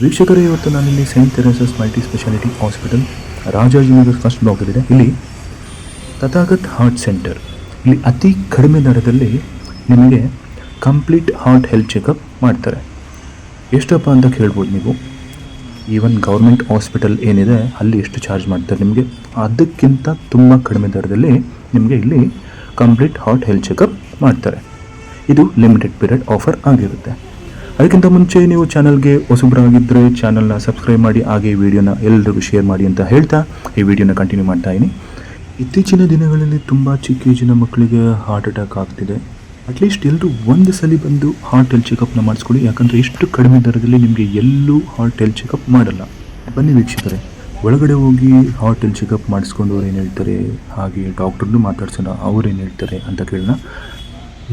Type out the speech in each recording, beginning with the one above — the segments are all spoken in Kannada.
ವೀಕ್ಷಕರೇ, ಇವತ್ತು ನಾನಿಲ್ಲಿ Saint Theresa's multi speciality hospital Rajajinagar first ಬ್ಲಾಕಲ್ಲಿದೆ. ಇಲ್ಲಿ ತಥಾಗತ್ ಹಾರ್ಟ್ ಸೆಂಟರ್. ಇಲ್ಲಿ ಅತಿ ಕಡಿಮೆ ದರದಲ್ಲಿ ನಿಮಗೆ ಕಂಪ್ಲೀಟ್ ಹಾರ್ಟ್ ಹೆಲ್ತ್ ಚೆಕಪ್ ಮಾಡ್ತಾರೆ. ಎಷ್ಟಪ್ಪ ಅಂತ ಕೇಳ್ಬೋದು ನೀವು. ಈವನ್ ಗೌರ್ಮೆಂಟ್ ಹಾಸ್ಪಿಟಲ್ ಏನಿದೆ ಅಲ್ಲಿ ಎಷ್ಟು ಚಾರ್ಜ್ ಮಾಡ್ತಾರೆ ನಿಮಗೆ, ಅದಕ್ಕಿಂತ ತುಂಬ ಕಡಿಮೆ ದರದಲ್ಲಿ ನಿಮಗೆ ಇಲ್ಲಿ ಕಂಪ್ಲೀಟ್ ಹಾರ್ಟ್ ಹೆಲ್ತ್ ಚೆಕಪ್ ಮಾಡ್ತಾರೆ. ಇದು ಲಿಮಿಟೆಡ್ ಪೀರಿಯಡ್ ಆಫರ್ ಆಗಿರುತ್ತೆ. ಅದಕ್ಕಿಂತ ಮುಂಚೆ ನೀವು ಚಾನಲ್ಗೆ ಹೊಸಬರಾಗಿದ್ದರೆ ಚಾನಲ್ನ ಸಬ್ಸ್ಕ್ರೈಬ್ ಮಾಡಿ, ಹಾಗೆ ಈ ವಿಡಿಯೋನ ಎಲ್ಲರಿಗೂ ಶೇರ್ ಮಾಡಿ ಅಂತ ಹೇಳ್ತಾ ಈ ವಿಡಿಯೋನ ಕಂಟಿನ್ಯೂ ಮಾಡ್ತಾ ಇದ್ದೀನಿ. ಇತ್ತೀಚಿನ ದಿನಗಳಲ್ಲಿ ತುಂಬ ಚಿಕ್ಕ ಏಜಿನ ಮಕ್ಕಳಿಗೆ ಹಾರ್ಟ್ ಅಟ್ಯಾಕ್ ಆಗ್ತಿದೆ. ಅಟ್ಲೀಸ್ಟ್ ಎಲ್ಲರೂ ಒಂದು ಸಲ ಬಂದು ಹಾರ್ಟ್ ಹೆಲ್ತ್ ಚೆಕಪ್ನ ಮಾಡಿಸ್ಕೊಳ್ಳಿ. ಯಾಕಂದರೆ ಇಷ್ಟು ಕಡಿಮೆ ದರದಲ್ಲಿ ನಿಮಗೆ ಎಲ್ಲೂ ಹಾರ್ಟ್ ಹೆಲ್ತ್ ಚೆಕಪ್ ಮಾಡಲ್ಲ. ಬನ್ನಿ ವೀಕ್ಷಕರೇ, ಒಳಗಡೆ ಹೋಗಿ ಹಾರ್ಟ್ ಹೆಲ್ತ್ ಚೆಕಪ್ ಮಾಡಿಸ್ಕೊಂಡು ಅವ್ರು ಏನು ಹೇಳ್ತಾರೆ, ಹಾಗೆ ಡಾಕ್ಟರ್ನು ಮಾತಾಡ್ಸೋಣ, ಅವ್ರೇನು ಹೇಳ್ತಾರೆ ಅಂತ ಕೇಳೋಣ.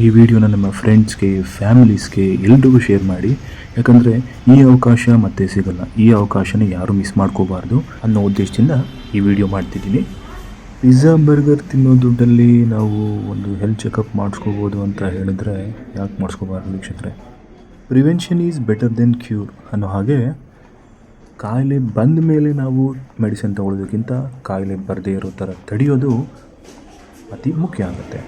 ಈ ವಿಡಿಯೋನ ನಮ್ಮ ಫ್ರೆಂಡ್ಸ್ಗೆ, ಫ್ಯಾಮಿಲೀಸ್ಗೆ ಎಲ್ರಿಗೂ ಶೇರ್ ಮಾಡಿ. ಯಾಕಂದರೆ ಈ ಅವಕಾಶ ಮತ್ತೆ ಸಿಗಲ್ಲ. ಈ ಅವಕಾಶನ ಯಾರೂ ಮಿಸ್ ಮಾಡ್ಕೋಬಾರ್ದು ಅನ್ನೋ ಉದ್ದೇಶದಿಂದ ಈ ವಿಡಿಯೋ ಮಾಡ್ತಿದ್ದೀನಿ. ಪಿಜ್ಜಾ ಬರ್ಗರ್ ತಿನ್ನೋ ದುಡ್ಡಲ್ಲಿ ನಾವು ಒಂದು ಹೆಲ್ತ್ ಚೆಕಪ್ ಮಾಡಿಸ್ಕೋಬೋದು ಅಂತ ಹೇಳಿದ್ರೆ ಯಾಕೆ ಮಾಡಿಸ್ಕೋಬಾರ್ದು ವೀಕ್ಷಕರೇ. Prevention is better then cure ಅನ್ನೋ ಹಾಗೆ, ಕಾಯಿಲೆ ಬಂದ ಮೇಲೆ ನಾವು ಮೆಡಿಸಿನ್ ತಗೊಳ್ಳೋದಕ್ಕಿಂತ ಕಾಯಿಲೆ ಬರದೇ ಇರೋ ಥರ ತಡೆಯೋದು ಅತಿ ಮುಖ್ಯ ಆಗುತ್ತೆ.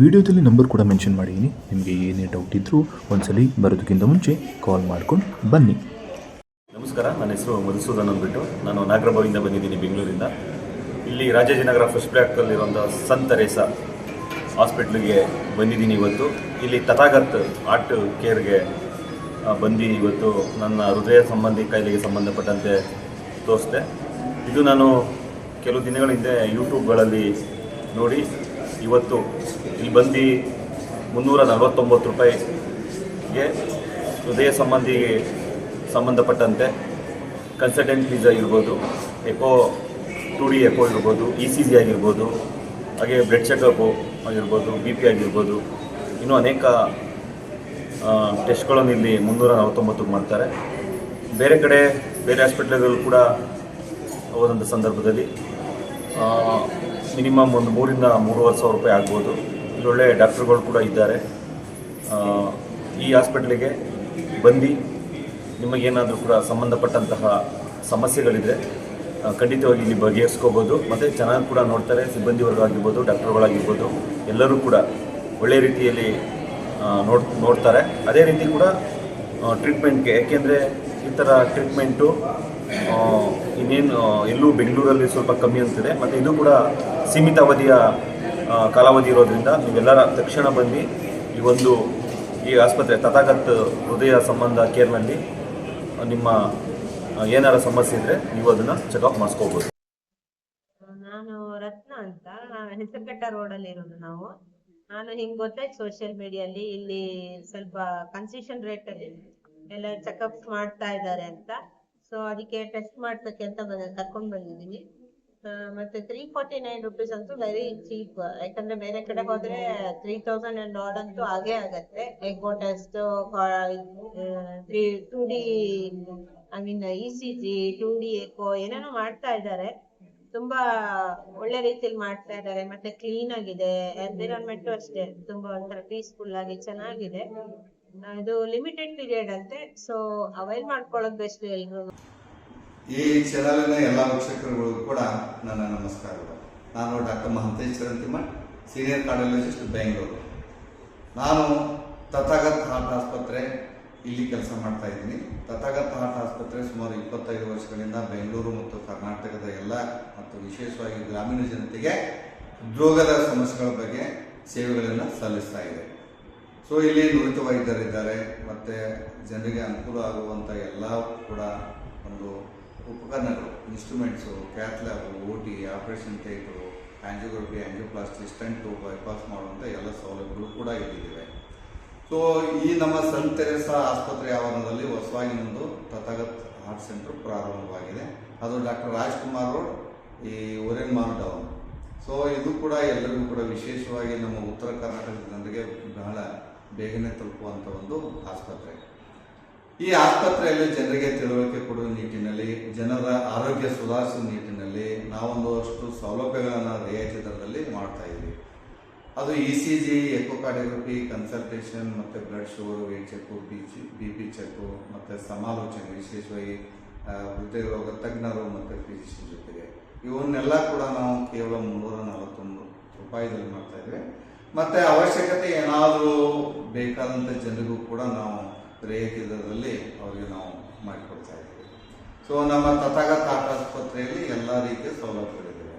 ವಿಡಿಯೋದಲ್ಲಿ ನಂಬರ್ ಕೂಡ ಮೆನ್ಷನ್ ಮಾಡಿದ್ದೀನಿ. ನಿಮಗೆ ಏನೇ ಡೌಟ್ ಇದ್ದರೂ ಒಂದ್ಸಲಿ ಬರೋದಕ್ಕಿಂತ ಮುಂಚೆ ಕಾಲ್ ಮಾಡ್ಕೊಂಡು ಬನ್ನಿ. ನಮಸ್ಕಾರ, ನನ್ನ ಹೆಸರು ಮಧುಸೂದನ್ ಅಂದ್ಬಿಟ್ಟು. ನಾನು ನಾಗರಬಾವಿಯಿಂದ ಬಂದಿದ್ದೀನಿ, ಬೆಂಗಳೂರಿಂದ. ಇಲ್ಲಿ ರಾಜಾಜಿನಗರ ಫಸ್ಟ್ ಬ್ಲಾಕಲ್ಲಿರುವಂಥ ಸಂತ್ ತೆರೇಸಾ ಹಾಸ್ಪಿಟ್ಲಿಗೆ ಬಂದಿದ್ದೀನಿ ಇವತ್ತು. ಇಲ್ಲಿ ತಥಾಗತ್ ಹಾರ್ಟ್ ಕೇರ್ಗೆ ಬಂದು ಇವತ್ತು ನನ್ನ ಹೃದಯ ಸಂಬಂಧಿ ಕಾಯಿಲೆಗೆ ಸಂಬಂಧಪಟ್ಟಂತೆ ತೋರಿಸಿದೆ. ಇದು ನಾನು ಕೆಲವು ದಿನಗಳ ಹಿಂದೆ ಯೂಟ್ಯೂಬ್ಗಳಲ್ಲಿ ನೋಡಿ ಇವತ್ತು ಇಲ್ಲಿ ಬಂದು 349 ರೂಪಾಯಿಗೆ ಹೃದಯ ಸಂಬಂಧಪಟ್ಟಂತೆ ಕನ್ಸಲ್ಟೆಂಟ್ ಫೀಸ್ ಆಗಿರ್ಬೋದು, ಎಕೋ 2D ಎಕೋ ಇರ್ಬೋದು, ECG ಆಗಿರ್ಬೋದು, ಹಾಗೆ ಬ್ಲಡ್ ಚೆಕಪ್ಪು ಆಗಿರ್ಬೋದು, BP ಆಗಿರ್ಬೋದು, ಇನ್ನೂ ಅನೇಕ ಟೆಸ್ಟ್ಗಳನ್ನು ಇಲ್ಲಿ 349 ಮಾಡ್ತಾರೆ. ಬೇರೆ ಕಡೆ ಬೇರೆ ಹಾಸ್ಪಿಟ್ಲ್ಗಳು ಕೂಡ ಹೋದಂಥ ಸಂದರ್ಭದಲ್ಲಿ ಮಿನಿಮಮ್ ಒಂದು 3,000 to 3,500 ರೂಪಾಯಿ ಆಗ್ಬೋದು. ಇಲ್ಲೊಳ್ಳೆ ಡಾಕ್ಟ್ರುಗಳು ಕೂಡ ಇದ್ದಾರೆ. ಈ ಹಾಸ್ಪಿಟ್ಲಿಗೆ ಬಂದು ನಿಮಗೇನಾದರೂ ಕೂಡ ಸಂಬಂಧಪಟ್ಟಂತಹ ಸಮಸ್ಯೆಗಳಿದೆ ಖಂಡಿತವಾಗಿ ಇಲ್ಲಿ ಬಗೆಹರಿಸ್ಕೋಬೋದು. ಮತ್ತು ಚೆನ್ನಾಗಿ ಕೂಡ ನೋಡ್ತಾರೆ. ಸಿಬ್ಬಂದಿ ವರ್ಗ ಆಗಿರ್ಬೋದು, ಡಾಕ್ಟ್ರುಗಳಾಗಿರ್ಬೋದು, ಎಲ್ಲರೂ ಕೂಡ ಒಳ್ಳೆಯ ರೀತಿಯಲ್ಲಿ ನೋಡ್ತಾರೆ. ಅದೇ ರೀತಿ ಕೂಡ ಟ್ರೀಟ್ಮೆಂಟ್ಗೆ, ಏಕೆಂದರೆ ಈ ಥರ ಟ್ರೀಟ್ಮೆಂಟು ಇನ್ನೇನು ಎಲ್ಲೂ ಬೆಂಗಳೂರಲ್ಲಿ ಸ್ವಲ್ಪ ಕಮ್ಮಿ ಅಂತಿದೆ. ಮತ್ತು ಇದು ಕೂಡ ಸೀಮಿತ ಅವಧಿಯ ಕಾಲಾವಧಿ ಇರೋದ್ರಿಂದ ನೀವೆಲ್ಲರ ತಕ್ಷಣ ಬಂದು ಈ ಆಸ್ಪತ್ರೆ ತಥಾಗತ್ ಹೃದಯ ಸಂಬಂಧ ಕೇರ್ನಲ್ಲಿ ನಿಮ್ಮ ಏನಾರ ಸಮಸ್ಯೆ ಇದ್ದರೆ ನೀವು ಅದನ್ನು ಚೆಕಪ್ ಮಾಡಿಸ್ಕೋಬೋದು. ನಾನು ರತ್ನ ಅಂತ, ಹೆಸರುಘಟ್ಟ ರೋಡಲ್ಲಿ ಇರೋದು ನಾವು. ನಾನು ಹಿಂಗೆ ಗೊತ್ತಾಯ್ತು ಸೋಷಿಯಲ್ ಮೀಡಿಯಲ್ಲಿ ಇಲ್ಲಿ ಸ್ವಲ್ಪ ಕನ್ಸೆಷನ್ ರೇಟಲ್ಲಿ ಎಲ್ಲ ಚೆಕಪ್ ಮಾಡ್ತಾ ಇದ್ದಾರೆ ಅಂತ. ಸೊ ಅದಕ್ಕೆ ಟೆಸ್ಟ್ ಮಾಡ್ಸಕ್ಕೆ ಅಂತ ಕರ್ಕೊಂಡು ಬಂದಿದ್ದೀನಿ. ಮತ್ತೆ 349 ರೂಪೀಸ್ ಅಂತೂ ವೆರಿ ಚೀಪ್. ಯಾಕಂದ್ರೆ ಬೇರೆ ಕಡೆ ಹೋದ್ರೆ 3,000 ಅಂಡ್ ಆಡ್ ಅಂತೂ ಆಗೇ ಆಗತ್ತೆ. Eco test, 2D ECG, 2D eco ಏನೇನೋ ಮಾಡ್ತಾ ಇದ್ದಾರೆ. ತುಂಬಾ ಒಳ್ಳೆ ರೀತಿಯಲ್ಲಿ ಮಾಡ್ತಾ ಇದ್ದಾರೆ. ಮತ್ತೆ ಕ್ಲೀನ್ ಆಗಿದೆ. ಎನ್ವಿರಾನ್ಮೆಂಟ್ ಅಷ್ಟೇ ತುಂಬಾ ಒಂಥರ ಪೀಸ್ಫುಲ್ ಆಗಿ ಚೆನ್ನಾಗಿದೆ. ಇದು ಲಿಮಿಟೆಡ್ ಪೀರಿಯಡ್ ಅಂತೆ. ಸೊ ಅವೈಲ್ ಮಾಡ್ಕೊಳ್ಳೋದು ಬೆಸ್ಟ್ ಎಲ್ರು. ಈ ಚಾನಲಿನ ಎಲ್ಲ ವೀಕ್ಷಕರುಗಳು ಕೂಡ ನನ್ನ ನಮಸ್ಕಾರಗಳು. ನಾನು doctor Mahantesh Charantimath, senior cardiologist, Bengaluru. ನಾನು ತಥಾಗತ್ ಹಾರ್ಟ್ ಆಸ್ಪತ್ರೆ ಇಲ್ಲಿ ಕೆಲಸ ಮಾಡ್ತಾ ಇದ್ದೀನಿ. ತಥಾಗತ್ ಹಾರ್ಟ್ ಆಸ್ಪತ್ರೆ ಸುಮಾರು 25 ವರ್ಷಗಳಿಂದ ಬೆಂಗಳೂರು ಮತ್ತು ಕರ್ನಾಟಕದ ಎಲ್ಲ ಮತ್ತು ವಿಶೇಷವಾಗಿ ಗ್ರಾಮೀಣ ಜನತೆಗೆ ಹೃದ್ರೋಗದ ಸಮಸ್ಯೆಗಳ ಬಗ್ಗೆ ಸೇವೆಗಳನ್ನು ಸಲ್ಲಿಸ್ತಾ ಇದೆ. ಸೊ ಇಲ್ಲಿ ನುರಿತ ವೈದ್ಯರಿದ್ದಾರೆ. ಮತ್ತು ಜನರಿಗೆ ಅನುಕೂಲ ಆಗುವಂಥ ಎಲ್ಲ ಕೂಡ ಒಂದು ಉಪಕರಣಗಳು, instruments, cath lab, OT, operation theatre, angiography, angioplasty, stent, bypass ಮಾಡುವಂಥ ಎಲ್ಲ ಸೌಲಭ್ಯಗಳು ಕೂಡ ಇಲ್ಲಿವೆ. ಸೊ ಈ ನಮ್ಮ ಸಂತ್ ತೆರೇಸಾ ಆಸ್ಪತ್ರೆ ಆವರಣದಲ್ಲಿ ಹೊಸವಾಗಿ ಒಂದು ತಥಾಗತ್ ಹಾರ್ಟ್ ಸೆಂಟರ್ ಪ್ರಾರಂಭವಾಗಿದೆ. ಅದು ಡಾಕ್ಟರ್ ರಾಜ್ಕುಮಾರ್ ರೋಡ್, ಈ ಒರೆನ್ ಮಾಲ್ ಡೌನ್. ಸೊ ಇದು ಕೂಡ ಎಲ್ಲರಿಗೂ ಕೂಡ ವಿಶೇಷವಾಗಿ ನಮ್ಮ ಉತ್ತರ ಕರ್ನಾಟಕದ ಜನರಿಗೆ ಬಹಳ ಬೇಗನೆ ತಲುಪುವಂಥ ಒಂದು ಆಸ್ಪತ್ರೆ. ಈ ಆಸ್ಪತ್ರೆಯಲ್ಲಿ ಜನರಿಗೆ ತಿಳುವಳಿಕೆ ಕೊಡುವ ನಿಟ್ಟಿನಲ್ಲಿ, ಜನರ ಆರೋಗ್ಯ ಸುಧಾರಿಸುವ ನಿಟ್ಟಿನಲ್ಲಿ ನಾವೊಂದು ಅಷ್ಟು ಸೌಲಭ್ಯಗಳನ್ನು ರಿಯಾಯಿತಿ ದರದಲ್ಲಿ ಮಾಡ್ತಾ ಇದ್ದೀವಿ. ಅದು ECG, ಎಕೋಕಾರ್ಡಿಯೋಗ್ರಫಿ, ಕನ್ಸಲ್ಟೇಷನ್ ಮತ್ತು blood sugar, weight check, BP check ಮತ್ತು ಸಮಾಲೋಚನೆ, ವಿಶೇಷವಾಗಿ ಹೃದಯರೋಗ ತಜ್ಞರು ಮತ್ತು ಫಿಸಿಷಿಯನ್ ಜೊತೆಗೆ ಇವನ್ನೆಲ್ಲ ಕೂಡ ನಾವು ಕೇವಲ 341 ರೂಪಾಯಿದಲ್ಲಿ ಮಾಡ್ತಾ ಇದ್ವಿ. ಮತ್ತು ಅವಶ್ಯಕತೆ ಏನಾದರೂ ಬೇಕಾದಂಥ ಜನರಿಗೂ ಕೂಡ ನಾವು ರಿಯಾಯಿತಿ ದರದಲ್ಲಿ ಅವರಿಗೆ ನಾವು ಮಾಡಿಕೊಡ್ತಾ ಇದ್ದೀವಿ. ಸೊ ನಮ್ಮ ತಥಾಗತ ಹಾರ್ಟ್ ಆಸ್ಪತ್ರೆಯಲ್ಲಿ ಎಲ್ಲ ರೀತಿಯ ಸೌಲಭ್ಯಗಳಿವೆ.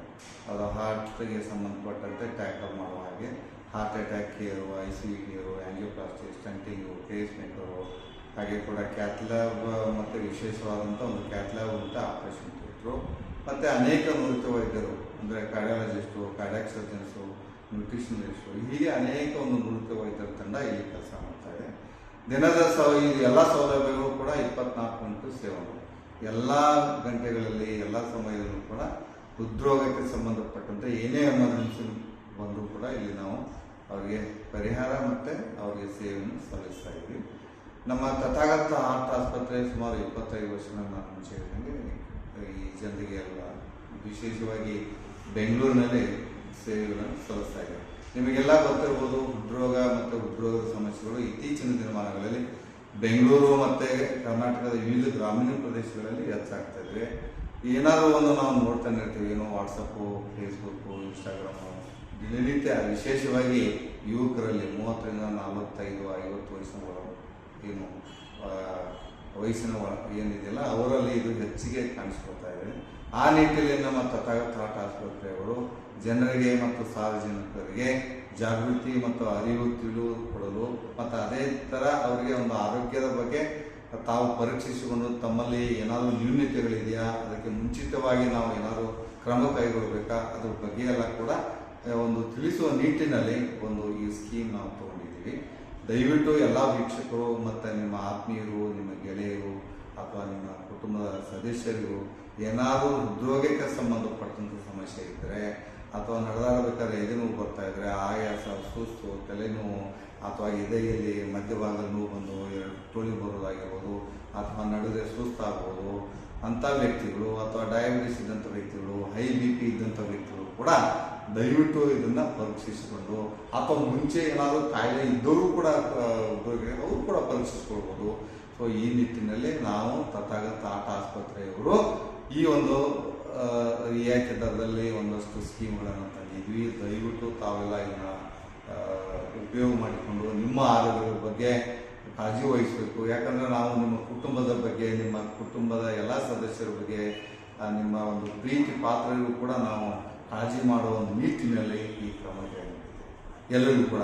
ಅದು ಹಾರ್ಟ್ಗೆ ಸಂಬಂಧಪಟ್ಟಂತೆ ಟ್ಯಾಕಲ್ ಮಾಡುವ ಹಾಗೆ heart attack care, ICU care, angioplasty, stenting, pace maker, ಹಾಗೆ ಕೂಡ ಕ್ಯಾಥ್ಲ್ಯಾಬ್ ಮತ್ತು ವಿಶೇಷವಾದಂಥ ಒಂದು ಕ್ಯಾಥ್ಲ್ಯಾಬ್ ಅಂತ ಆಪರೇಷನ್ ಥಿಯೇಟ್ರು, ಮತ್ತು ಅನೇಕ ನುರಿತ ವೈದ್ಯರು ಅಂದರೆ ಕಾರ್ಡಿಯಾಲಜಿಸ್ಟು, ಕಾರ್ಡಿಯಾಕ್ ಸರ್ಜನ್ಸು, ನ್ಯೂಟ್ರಿಷನಿಸ್ಟು, ಹೀಗೆ ಅನೇಕ ಒಂದು ನುರಿತ ವೈದ್ಯರ ತಂಡ ಇಲ್ಲಿ ಕೆಲಸ ಮಾಡ್ತಾ ಇದೆ. ದಿನದ ಎಲ್ಲ ಸೌಲಭ್ಯಗಳು ಕೂಡ 24x7 ಎಲ್ಲ ಗಂಟೆಗಳಲ್ಲಿ ಎಲ್ಲ ಸಮಯದಲ್ಲೂ ಕೂಡ ಹೃದ್ರೋಗಕ್ಕೆ ಸಂಬಂಧಪಟ್ಟಂತೆ ಏನೇ ಎಮರ್ಜೆನ್ಸಿ ಬಂದರೂ ಕೂಡ ಇಲ್ಲಿ ನಾವು ಅವರಿಗೆ ಪರಿಹಾರ ಮತ್ತು ಅವರಿಗೆ ಸೇವೆಯನ್ನು ಸಲ್ಲಿಸ್ತಾ ಇದ್ದೀವಿ. ನಮ್ಮ ತಥಾಗತ ಹಾರ್ಟ್ ಆಸ್ಪತ್ರೆ ಸುಮಾರು 25 ವರ್ಷಗಳ ನಾನು ಮುಂಚೆ ಹೇಳಿದಂಗೆ ಈ ಜನರಿಗೆ ಎಲ್ಲ ವಿಶೇಷವಾಗಿ ಬೆಂಗಳೂರಿನಲ್ಲಿ ಸೇವೆಗಳನ್ನು ಸಲ್ಲಿಸ್ತಾ ಇದೆ. ನಿಮಗೆಲ್ಲ ಗೊತ್ತಿರ್ಬೋದು, ಹೃದ್ರೋಗ ಮತ್ತು ಹೃದ್ರೋಗದ ಸಮಸ್ಯೆಗಳು ಇತ್ತೀಚಿನ ದಿನಮಾನಗಳಲ್ಲಿ ಬೆಂಗಳೂರು ಮತ್ತು ಕರ್ನಾಟಕದ ವಿವಿಧ ಗ್ರಾಮೀಣ ಪ್ರದೇಶಗಳಲ್ಲಿ ಹೆಚ್ಚಾಗ್ತಾ ಇವೆ. ಏನಾದರೂ ಒಂದು ನಾವು ನೋಡ್ತಾನೆ ಇರ್ತೀವಿ, ಏನೋ ವಾಟ್ಸಪ್ಪು, ಫೇಸ್ಬುಕ್ಕು, ಇನ್ಸ್ಟಾಗ್ರಾಮು, ದಿನನಿತ್ಯ ವಿಶೇಷವಾಗಿ ಯುವಕರಲ್ಲಿ 30ರಿಂದ 45, 50 ವಯಸ್ಸಿನ ಏನು ವಯಸ್ಸಿನ ಏನಿದೆಯಲ್ಲ ಅವರಲ್ಲಿ ಇದು ಹೆಚ್ಚಿಗೆ ಕಾಣಿಸ್ಕೊಳ್ತಾ ಇದೆ. ಆ ನಿಟ್ಟಿನಲ್ಲಿ ನಮ್ಮ ತಥಾಗತ ಹಾರ್ಟ್ ಆಸ್ಪತ್ರೆಯವರು ಜನರಿಗೆ ಮತ್ತು ಸಾರ್ವಜನಿಕರಿಗೆ ಜಾಗೃತಿ ಮತ್ತು ಅರಿವು ತಿಳಿದುಕೊಡಲು ಮತ್ತು ಅದೇ ಥರ ಅವರಿಗೆ ಒಂದು ಆರೋಗ್ಯದ ಬಗ್ಗೆ ತಾವು ಪರೀಕ್ಷಿಸಿಕೊಂಡು ತಮ್ಮಲ್ಲಿ ಏನಾದರೂ ನ್ಯೂನತೆಗಳಿದೆಯಾ, ಅದಕ್ಕೆ ಮುಂಚಿತವಾಗಿ ನಾವು ಏನಾದರೂ ಕ್ರಮ ಕೈಗೊಳ್ಳಬೇಕಾ, ಅದ್ರ ಬಗ್ಗೆ ಎಲ್ಲ ಕೂಡ ಒಂದು ತಿಳಿಸುವ ನಿಟ್ಟಿನಲ್ಲಿ ಒಂದು ಈ ಸ್ಕೀಮ್ ನಾವು ತಗೊಂಡಿದ್ದೀವಿ. ದಯವಿಟ್ಟು ಎಲ್ಲ ವೀಕ್ಷಕರು ಮತ್ತು ನಿಮ್ಮ ಆತ್ಮೀಯರು, ನಿಮ್ಮ ಗೆಳೆಯರು ಅಥವಾ ನಿಮ್ಮ ಕುಟುಂಬದ ಸದಸ್ಯರಿಗೂ ಏನಾದರೂ ಹೃದ್ರೋಗಕ್ಕೆ ಸಂಬಂಧಪಟ್ಟಂಥ ಸಮಸ್ಯೆ ಇದ್ದರೆ ಅಥವಾ ನಡೆದಾಡಬೇಕಾದ್ರೆ ಎದೆ ನೋವು ಬರ್ತಾ ಇದ್ದರೆ, ಆಯಾಸ, ಸುಸ್ತು, ತಲೆನೋವು ಅಥವಾ ಎದೆಯಲ್ಲಿ ಮಧ್ಯಭಾಗದ ನೋವು ಬಂದು ಟೋಳಿ ಬರೋದಾಗಿರ್ಬೋದು ಅಥವಾ ನಡೆದ್ರೆ ಸುಸ್ತಾಗ್ಬೋದು ಅಂಥ ವ್ಯಕ್ತಿಗಳು ಅಥವಾ ಡಯಾಬಿಟಿಸ್ ಇದ್ದಂಥ ವ್ಯಕ್ತಿಗಳು, ಹೈ BP ಇದ್ದಂಥ ವ್ಯಕ್ತಿಗಳು ಕೂಡ ದಯವಿಟ್ಟು ಇದನ್ನು ಪರೀಕ್ಷಿಸಿಕೊಂಡು ಅಥವಾ ಮುಂಚೆ ಏನಾದರೂ ಕಾಯಿಲೆ ಇದ್ದವರು ಕೂಡ ಅವರು ಕೂಡ ಪರೀಕ್ಷಿಸ್ಕೊಳ್ಬೋದು. ಸೊ ಈ ನಿಟ್ಟಿನಲ್ಲಿ ನಾವು ತಥಾಗತ ಹಾರ್ಟ್ ಆಸ್ಪತ್ರೆಯವರು ಈ ಒಂದು ರಿಯಾಯಿತಿ ದರದಲ್ಲಿ ಒಂದಷ್ಟು ಸ್ಕೀಮ್ಗಳನ್ನು ತಂದಿದ್ವಿ. ದಯವಿಟ್ಟು ತಾವೆಲ್ಲ ಇದನ್ನು ಉಪಯೋಗ ಮಾಡಿಕೊಂಡು ನಿಮ್ಮ ಆರೋಗ್ಯದ ಬಗ್ಗೆ ಕಾಳಜಿ ವಹಿಸಬೇಕು. ಯಾಕಂದರೆ ನಾವು ನಿಮ್ಮ ಕುಟುಂಬದ ಬಗ್ಗೆ, ನಿಮ್ಮ ಕುಟುಂಬದ ಎಲ್ಲ ಸದಸ್ಯರ ಬಗ್ಗೆ, ನಿಮ್ಮ ಒಂದು ಪ್ರೀತಿ ಪಾತ್ರರಿಗೂ ಕೂಡ ನಾವು ಕಾಳಜಿ ಮಾಡುವ ಒಂದು ನಿಟ್ಟಿನಲ್ಲಿ ಈ ಕ್ರಮ ಎಲ್ಲರಿಗೂ ಕೂಡ